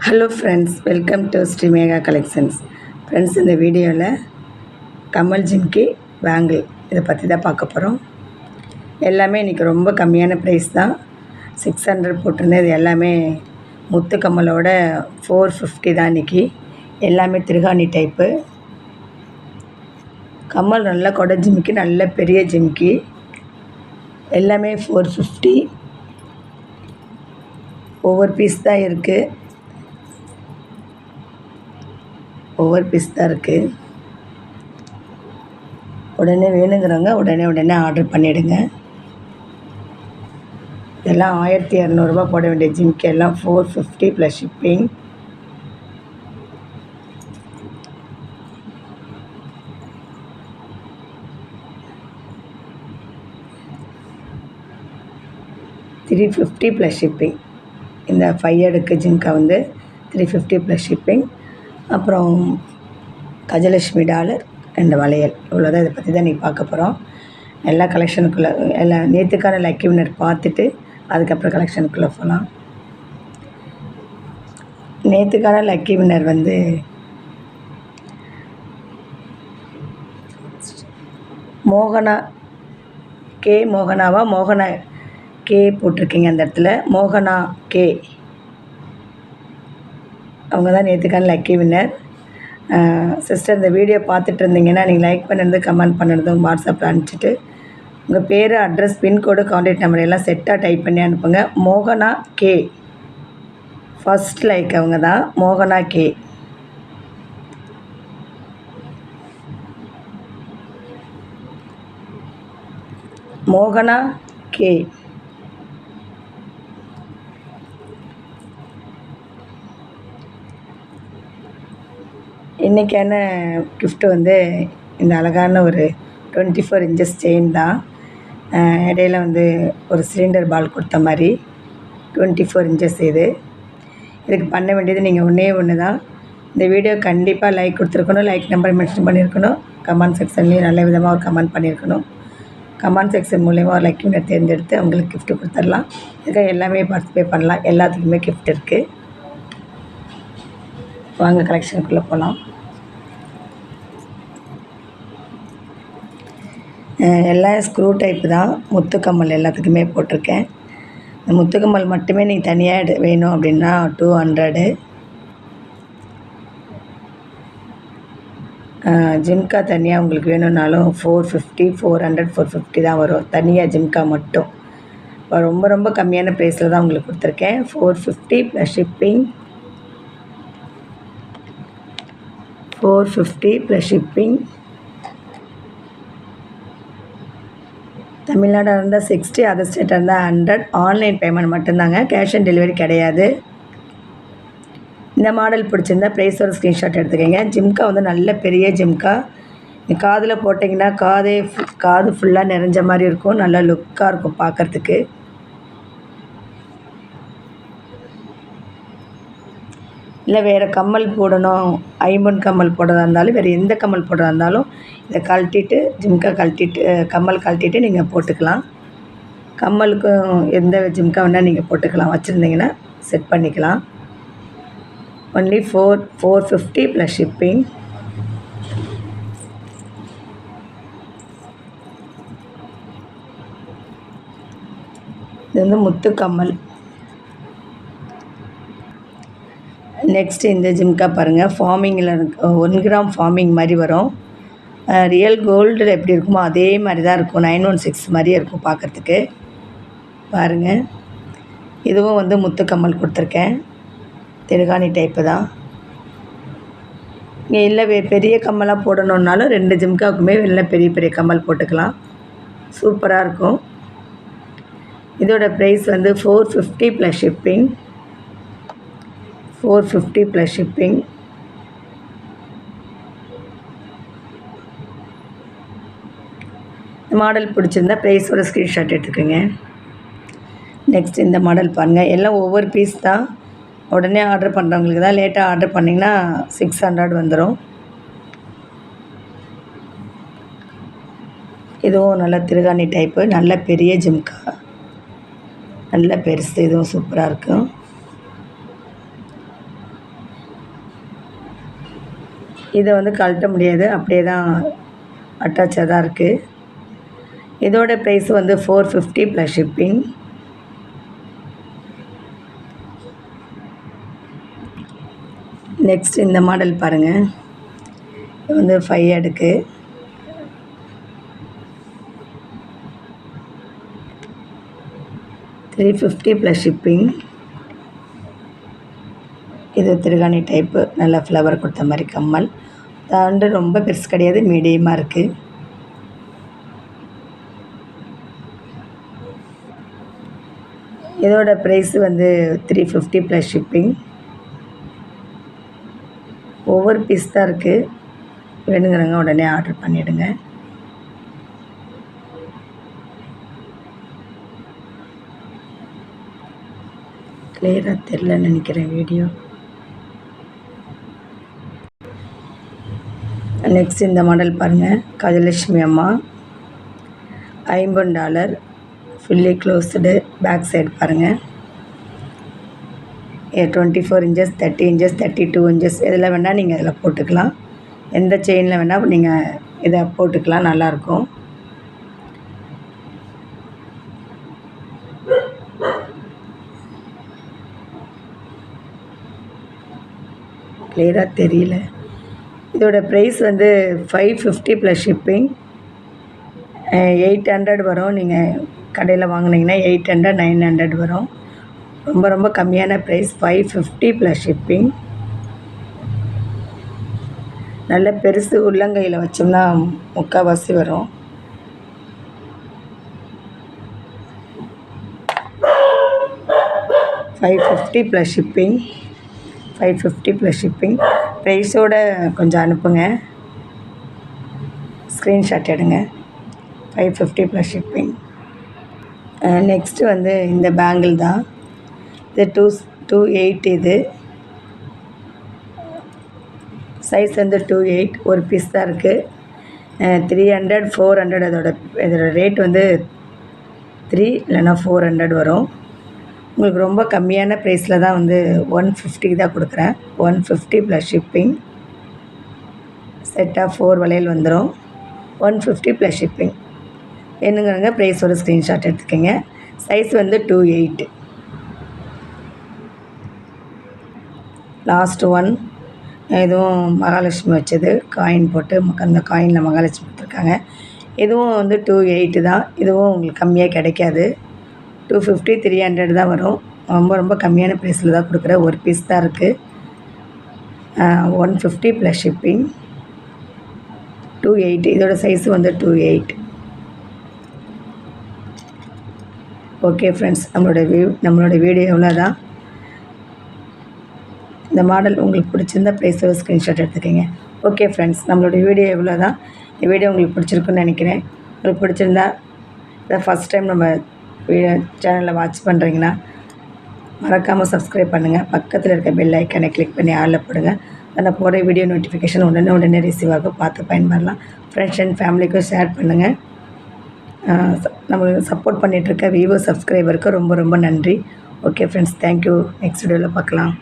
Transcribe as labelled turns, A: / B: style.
A: Hello friends, welcome to Sri Mega collections. Friends, இந்த வீடியோவில் Kamal jhumki bangle இதை பற்றி தான் பார்க்க போகிறோம். எல்லாமே இன்றைக்கி ரொம்ப கம்மியான ப்ரைஸ் தான். 600 போட்டிருந்தேன். இது எல்லாமே முத்து கம்மலோட 450 தான் இன்றைக்கி. எல்லாமே திருகாணி டைப்பு கம்மல். நல்ல கொடை ஜிம்கி, நல்ல பெரிய ஜிம்கி. எல்லாமே 450. ஒவ்வொரு பீஸ் தான் இருக்குது. உடனே வேணுங்கிறவங்க உடனே ஆர்டர் பண்ணிவிடுங்க. இதெல்லாம் 1200 போட வேண்டிய ஜிம்கி எல்லாம் 450 ப்ளஸ் ஷிப்பிங். $350 plus shipping. இந்த 5 அடுக்கு ஜிம்கா வந்து 350 ப்ளஸ் ஷிப்பிங். அப்புறம் கஜலட்சுமி டாலர், 2 வளையல். இவ்வளோதான். இதை பற்றி தான் நீ பார்க்க போகிறோம். எல்லா கலெக்ஷனுக்குள்ளே எல்லாம் நேற்றுக்கான லக்கி வின்னர் பார்த்துட்டு அதுக்கப்புறம் கலெக்ஷனுக்குள்ளே போகலாம். நேற்றுக்கான லக்கி வின்னர் வந்து மோகனா கே. மோகனா கே போட்டிருக்கீங்க அந்த இடத்துல. மோகனா கே அவங்க தான் நேற்றுக்கான லக்கி வின்னர். சிஸ்டர், இந்த வீடியோ பார்த்துட்டு இருந்தீங்கன்னா நீங்கள் லைக் பண்ணுறது, கமெண்ட் பண்ணுறதும் வாட்ஸ்அப்பில் அனுப்பிச்சிட்டு உங்கள் பேர், அட்ரஸ், பின்கோடு, கான்டாக்ட் நம்பர் எல்லாம் செட்டாக டைப் பண்ணி அனுப்புங்க. மோகனா கே ஃபஸ்ட் லைக் அவங்க தான். மோகனா கே. மோகனா கே. இன்றைக்கான கிஃப்ட்டு வந்து இந்த அழகான ஒரு 24 இன்ச்சஸ் செயின் தான். இடையில வந்து ஒரு சிலிண்டர் பால் கொடுத்த மாதிரி 24 இன்ச்சஸ். இதுக்கு பண்ண வேண்டியது நீங்கள் ஒன்று தான். இந்த வீடியோ கண்டிப்பாக லைக் கொடுத்துருக்கணும். லைக் நம்பர் மென்ஷன் பண்ணியிருக்கணும். கமெண்ட் செக்ஷன்லேயும் நல்ல விதமாக ஒரு கமெண்ட் பண்ணியிருக்கணும். கமெண்ட் செக்ஷன் மூலயமா ஒரு லக்கி வின்னர் தேர்ந்தெடுத்து அவங்களுக்கு கிஃப்ட்டு கொடுத்துடலாம். இதுக்காக எல்லாமே பார்ட்டிசிபேட் பண்ணலாம். எல்லாத்துக்குமே கிஃப்ட் இருக்குது. வாங்க கலெக்ஷனுக்குள்ளே போகலாம். எல்லாம் ஸ்க்ரூ டைப்பு தான். முத்துக்கம்மல் எல்லாத்துக்குமே போட்டிருக்கேன். இந்த முத்துக்கம்மல் மட்டுமே நீங்கள் தனியாக வேணும் அப்படின்னா 200. ஜிம்கா தனியாக உங்களுக்கு வேணும்னாலும் 450, 400, 450 தான் வரும். தனியாக ஜிம்கா மட்டும் ரொம்ப கம்மியான ப்ரைஸில் தான் உங்களுக்கு கொடுத்துருக்கேன். 450 ப்ளஸ் ஷிப்பிங். 450 plus shipping. தமிழ்நாடாக இருந்தால் 60, அதர் ஸ்டேட்டாக இருந்தால் 100. ஆன்லைன் பேமெண்ட் மட்டும்தாங்க, கேஷ் ஆன் டெலிவரி கிடையாது. இந்த மாடல் பிடிச்சிருந்தா ப்ரைஸோட ஸ்க்ரீன்ஷாட் எடுத்துக்கோங்க. ஜிம்கா வந்து நல்ல பெரிய ஜிம்கா. காதில் போட்டிங்கன்னா காது ஃபுல்லாக நிறைஞ்ச மாதிரி இருக்கும். நல்லா லுக்காக இருக்கும் பார்க்குறதுக்கு. இல்லை வேறு கம்மல் போடணும், ஐம்பொன் கம்மல் போடுறதா இருந்தாலும், வேறு எந்த கம்மல் போடுறதா இருந்தாலும் இதை கழட்டிட்டு, ஜிம்கா கழட்டிட்டு, கம்மல் கழட்டிட்டு நீங்கள் போட்டுக்கலாம். கம்மலுக்கும் எந்த ஜிம்கா வேணால் நீங்கள் போட்டுக்கலாம். வச்சுருந்தீங்கன்னா செட் பண்ணிக்கலாம். Only 450 plus shipping. இது வந்து முத்து கம்மல். நெக்ஸ்ட்டு இந்த ஜிம்கா பாருங்கள். ஃபார்மிங்கில் 1 கிராம் ஃபார்மிங் மாதிரி வரும். ரியல் கோல்டில் எப்படி இருக்குமோ அதே மாதிரி தான் இருக்கும். 916 மாதிரியே இருக்கும் பார்க்குறதுக்கு. பாருங்கள், இதுவும் வந்து முத்துக்கம்மல் கொடுத்துருக்கேன். திருகாணி டைப்பு தான். இங்கே இல்லை பெரிய கம்மலாக போடணுன்னாலும் 2 ஜிம்காவுக்குமே இல்லை பெரிய கம்மல் போட்டுக்கலாம். சூப்பராக இருக்கும். இதோட ப்ரைஸ் வந்து 450 ப்ளஸ் ஷிப்பிங். 450 plus shipping. இந்த மாடல் பிடிச்சிருந்தா ப்ரைஸோட ஸ்க்ரீன்ஷாட் எடுத்துக்கோங்க. நெக்ஸ்ட் இந்த மாடல் பாருங்கள். எல்லாம் ஒவ்வொரு பீஸ் தான். உடனே ஆர்டர் பண்ணுறவங்களுக்கு தான். லேட்டாக ஆர்டர் பண்ணிங்கன்னா 600 வந்துடும். இதுவும் நல்ல திருகாணி டைப்பு. நல்ல பெரிய ஜிம்கா. நல்ல பெருசு. இதுவும் சூப்பராக இருக்கும். இதை வந்து கழட்ட முடியாது, அப்படியே தான் அட்டாச்சாக தான் இருக்குது. இதோட ப்ரைஸ் வந்து 450 ப்ளஸ் ஷிப்பிங். நெக்ஸ்ட் இந்த மாடல் பாருங்கள். இது வந்து 5 அடுக்கு. $350 ப்ளஸ் ஷிப்பிங். இது திருகாணி டைப்பு, நல்லா ஃப்ளவர் கொடுத்த மாதிரி கம்மல். தாண்டு ரொம்ப பெருசு கிடையாது, மீடியமாக இருக்குது. இதோட ப்ரைஸ் வந்து 350 ப்ளஸ் ஷிப்பிங். ஒவ்வொரு பீஸ் தான் இருக்குது, வேணுங்கிறவங்க உடனே ஆர்டர் பண்ணிவிடுங்க. கிளியராக தெரிலன்னு நினைக்கிறேன் வீடியோ. நெக்ஸ்ட் இந்த மாடல் பாருங்கள். கஜலட்சுமி அம்மா, $50, ஃபுல்லி க்ளோஸ்டு. பேக் சைடு பாருங்கள். 24 இன்ச்சஸ், 30 இன்ச்சஸ், 32 இன்ச்சஸ் இதில் வேணால் நீங்கள் இதில் போட்டுக்கலாம். எந்த செயினில் வேணால் நீங்கள் இதை போட்டுக்கலாம், நல்லாயிருக்கும். கிளியராக தெரியல. இதோட ப்ரைஸ் வந்து 550 ப்ளஸ் ஷிப்பிங். 800 வரும். நீங்கள் கடையில் வாங்கினீங்கன்னா 800, 900 வரும். ரொம்ப ரொம்ப கம்மியான ப்ரைஸ், 550 ப்ளஸ் ஷிப்பிங். நல்ல பெருசு உள்ளங்கையில் வச்சோம்னா முக்கால்வாசி வரும். $550 ப்ளஸ் ஷிப்பிங். 550 plus shipping. ப்ரைஸோடு கொஞ்சம் அனுப்புங்க, ஸ்க்ரீன்ஷாட் எடுங்க. 550 ப்ளஸ் ஷிப்பிங். நெக்ஸ்ட்டு வந்து இந்த பேங்கிள் தான். இது 228. இது சைஸ் வந்து 28. ஒரு பீஸ் தான் இருக்குது. 300, 400. இதோட ரேட் வந்து 3 இல்லைன்னா 400 வரும். உங்களுக்கு ரொம்ப கம்மியான ப்ரைஸில் தான் வந்து 150 தான் கொடுக்குறேன். 150 ப்ளஸ் ஷிப்பிங். செட்டாக 4 வளையல் வந்துடும். 150 ப்ளஸ் ஷிப்பிங். என்னங்கிறங்க ப்ரைஸோட ஸ்க்ரீன்ஷாட் எடுத்துக்கோங்க. சைஸ் வந்து 28. Last one. இதுவும் மகாலட்சுமி வச்சது, காயின் போட்டு அந்த காயினில் மகாலட்சுமி கொடுத்துருக்காங்க. இதுவும் வந்து 28 தான். இதுவும் உங்களுக்கு கம்மியாக கிடைக்காது. 250, 300 தான் வரும். ரொம்ப ரொம்ப கம்மியான ப்ரைஸில் தான் கொடுக்குறேன். ஒரு பீஸ் தான் இருக்குது. 150 ப்ளஸ் ஷிப்பிங். 28. இதோட சைஸு வந்து 28. ஓகே ஃப்ரெண்ட்ஸ், நம்மளோட வீடியோ எவ்வளோ தான். இந்த மாடல் உங்களுக்கு பிடிச்சிருந்தா ப்ரைஸோட ஸ்க்ரீன்ஷாட் எடுத்துக்கோங்க. ஓகே ஃப்ரெண்ட்ஸ், நம்மளோட வீடியோ எவ்வளோ தான். இந்த வீடியோ உங்களுக்கு பிடிச்சிருக்குன்னு நினைக்கிறேன். உங்களுக்கு பிடிச்சிருந்தா இதை ஃபஸ்ட் டைம் நம்ம சேனலில் வாட்ச் பண்ணுறீங்கன்னா மறக்காமல் சப்ஸ்கிரைப் பண்ணுங்கள். பக்கத்தில் இருக்க பெல் ஐக்கானை கிளிக் பண்ணி ஆளில் போடுங்க. நான் போகிற வீடியோ நோட்டிஃபிகேஷன் உடனே ரிசீவ் ஆகும். பார்த்து பயன்படலாம். ஃப்ரெண்ட்ஸ் அண்ட் ஃபேமிலிக்கும் ஷேர் பண்ணுங்கள். நம்மளுக்கு சப்போர்ட் பண்ணிகிட்ருக்க விவோ சப்ஸ்கிரைபருக்கு ரொம்ப ரொம்ப நன்றி. Okay friends, thank you. நெக்ஸ்ட் வீடியோவில் பார்க்கலாம்.